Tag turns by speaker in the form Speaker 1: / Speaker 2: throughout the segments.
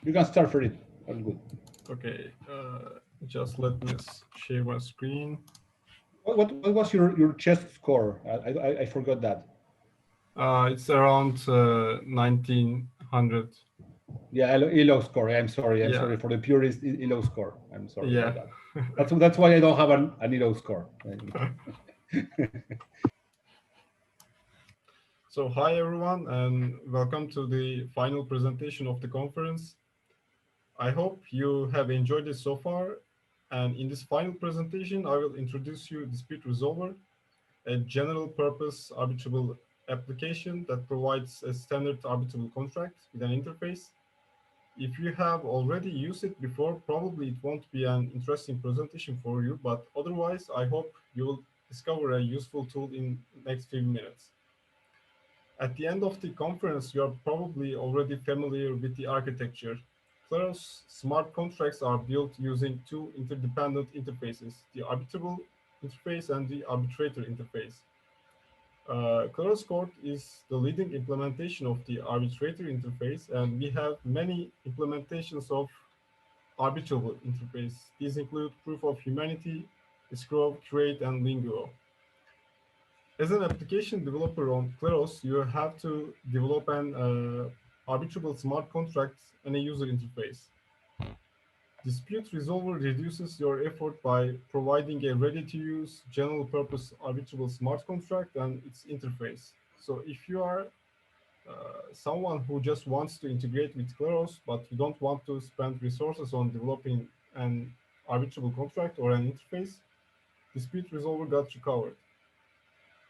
Speaker 1: You can start for it. That's good.
Speaker 2: Okay, just let me share my screen.
Speaker 1: What was your chess score? I forgot that.
Speaker 2: It's around 1900.
Speaker 1: Yeah, ELO score. I'm sorry. I'm
Speaker 2: Yeah,
Speaker 1: sorry for the purist ELO score. I'm sorry
Speaker 2: yeah.
Speaker 1: about that. That's why I don't have an ELO score.
Speaker 2: So hi everyone, and welcome to the final presentation of the conference. I hope you have enjoyed it so far. And in this final presentation, I will introduce you Dispute Resolver, a general purpose arbitrable application that provides a standard arbitrable contract with an interface. If you have already used it before, probably it won't be an interesting presentation for you, but otherwise, I hope you will discover a useful tool in the next few minutes. At the end of the conference, you are probably already familiar with the architecture. Kleros smart contracts are built using two interdependent interfaces, the arbitrable interface and the arbitrator interface. Kleros Court is the leading implementation of the arbitrator interface, and we have many implementations of arbitrable interface. These include proof of humanity, Scroll, Create, and Linguo. As an application developer on Kleros, you have to develop an arbitrable smart contract and a user interface. Dispute Resolver reduces your effort by providing a ready-to-use, general-purpose arbitrable smart contract and its interface. So if you are someone who just wants to integrate with Kleros, but you don't want to spend resources on developing an arbitrable contract or an interface, Dispute Resolver got you covered.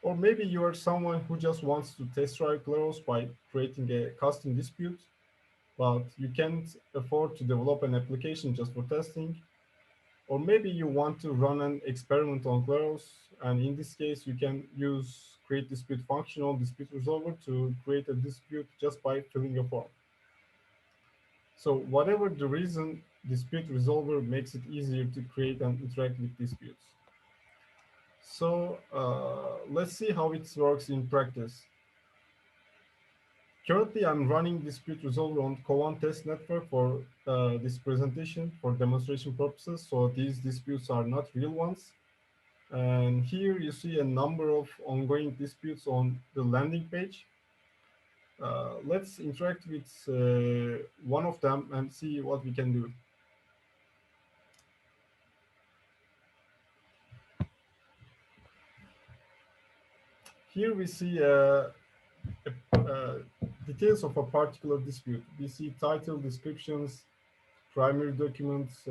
Speaker 2: Or maybe you are someone who just wants to test drive Kleros by creating a custom dispute, but you can't afford to develop an application just for testing. Or maybe you want to run an experiment on Kleros, and in this case, you can use create dispute function on dispute resolver to create a dispute just by filling a form. So whatever the reason, dispute resolver makes it easier to create and interact with disputes. So let's see how it works in practice. Currently, I'm running dispute resolver on Kovan test network for this presentation for demonstration purposes. So these disputes are not real ones. And here you see a number of ongoing disputes on the landing page. Let's interact with one of them and see what we can do. Here we see details of a particular dispute. We see title, descriptions, primary documents,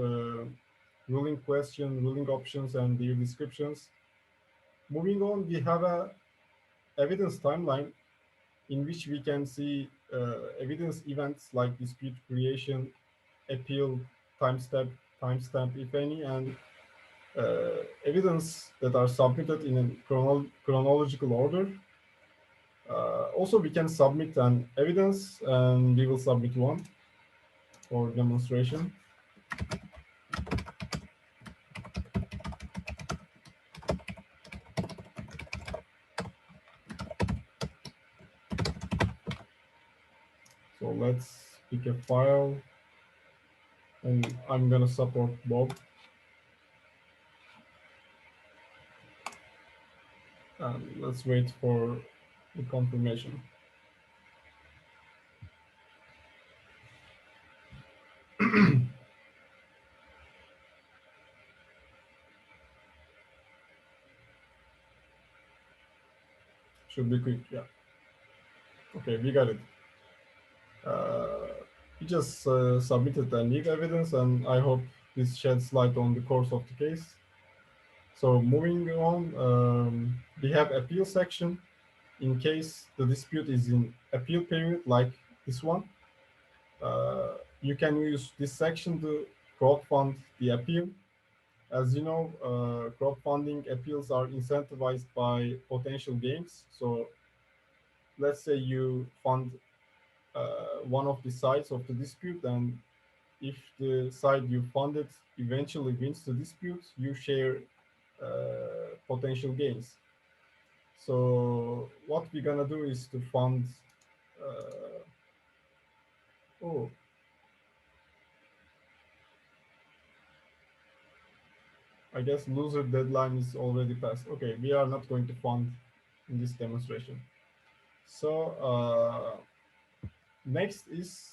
Speaker 2: ruling question, ruling options, and their descriptions. Moving on, we have a evidence timeline in which we can see evidence events like dispute creation, appeal, timestamp if any, and evidence that are submitted in a chronological order. Also, we can submit an evidence, and we will submit one for demonstration. So let's pick a file, and I'm gonna support Bob. And let's wait for the confirmation. Should be quick, yeah. Okay, we got it. Uh, we just submitted a new evidence, and I hope this sheds light on the course of the case. So moving on, we have appeal section. In case the dispute is in appeal period, like this one, you can use this section to crowdfund the appeal. As you know, crowdfunding appeals are incentivized by potential gains. So let's say you fund one of the sides of the dispute, and if the side you funded eventually wins the dispute, you share potential gains. So what we're gonna do is to fund. Oh, I guess loser deadline is already passed. Okay, we are not going to fund in this demonstration. So next is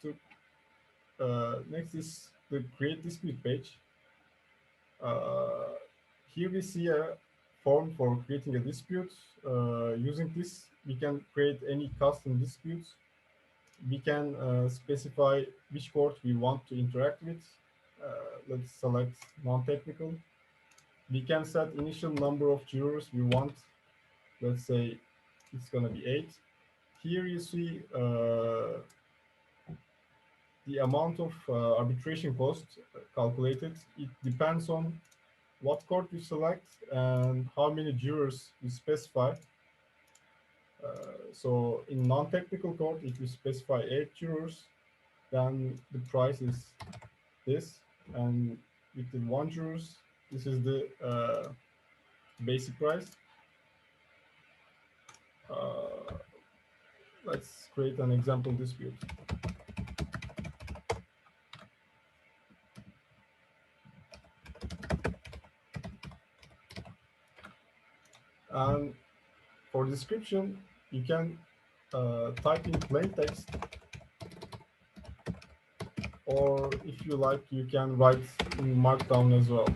Speaker 2: to create dispute page. Uh, Here we see a form for creating a dispute. Using this, we can create any custom disputes. We can specify which court we want to interact with. Let's select non-technical. We can set initial number of jurors we want. Let's say it's gonna be 8. Here you see the amount of arbitration cost calculated. It depends on what court you select and how many jurors you specify. So in non-technical court, if you specify 8 jurors, then the price is this, and with the 1 jurors, this is the basic price. Uh, let's create an example dispute. And for description, you can type in plain text, or if you like, you can write in Markdown as well.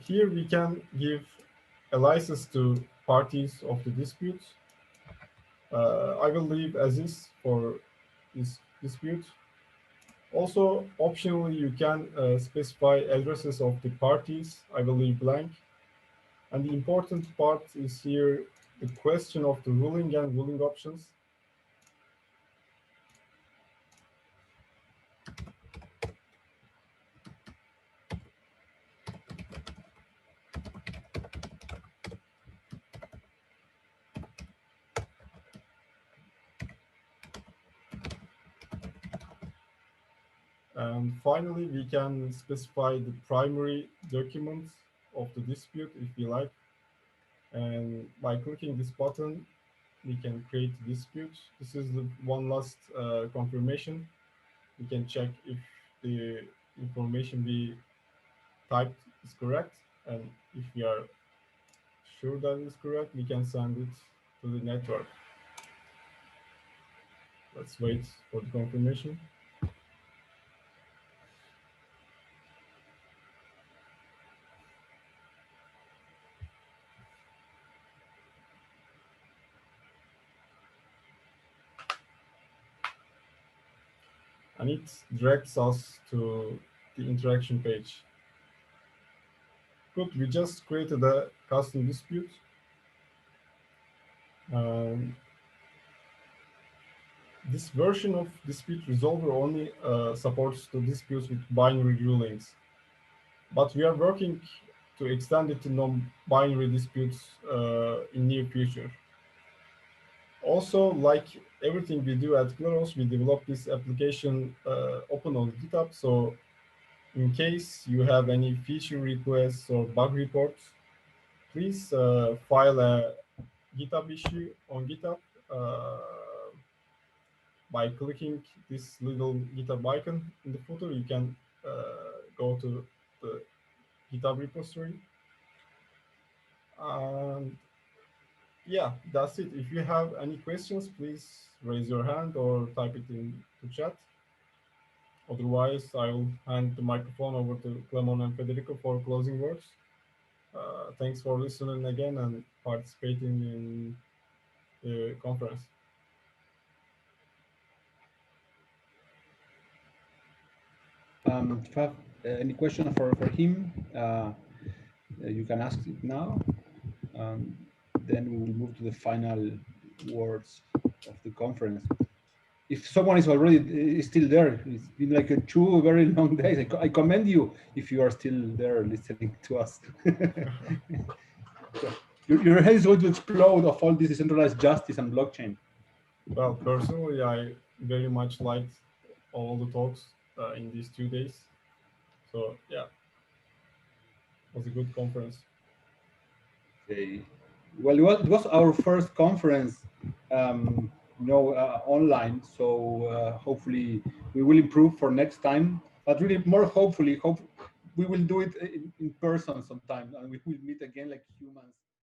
Speaker 2: Here we can give a license to parties of the dispute. I will leave as is for this dispute. Also, optionally, you can specify addresses of the parties. I will leave blank. And the important part is here the question of the ruling and ruling options. And finally, we can specify the primary documents of the dispute if we like. And by clicking this button, we can create a dispute. This is the one last confirmation. We can check if the information we typed is correct. And if we are sure that is correct, we can send it to the network. Let's wait for the confirmation. And it directs us to the interaction page. Good, we just created a custom dispute. This version of dispute resolver only supports the disputes with binary rulings, but we are working to extend it to non-binary disputes in near future. Also, like everything we do at Kleros, we develop this application open on GitHub. So in case you have any feature requests or bug reports, please file a GitHub issue on GitHub by clicking this little GitHub icon in the footer. You can go to the GitHub repository. And yeah, that's it. If you have any questions, please raise your hand or type it in the chat. Otherwise, I'll hand the microphone over to Clemon and Federico for closing words. Thanks for listening again and participating in the conference.
Speaker 1: If you have any question for him, you can ask it now. Then we will move to the final words of the conference. If someone is already still there, it's been like 2 very long days. I commend you if you are still there listening to us. Your head is going to explode of all this decentralized justice and blockchain.
Speaker 2: Well, personally, I very much liked all the talks in these 2 days. So yeah, it was a good conference.
Speaker 1: Okay. Well, it was our first conference, online. So hopefully we will improve for next time. But really, more hopefully, hope we will do it in person sometime, and we will meet again like humans.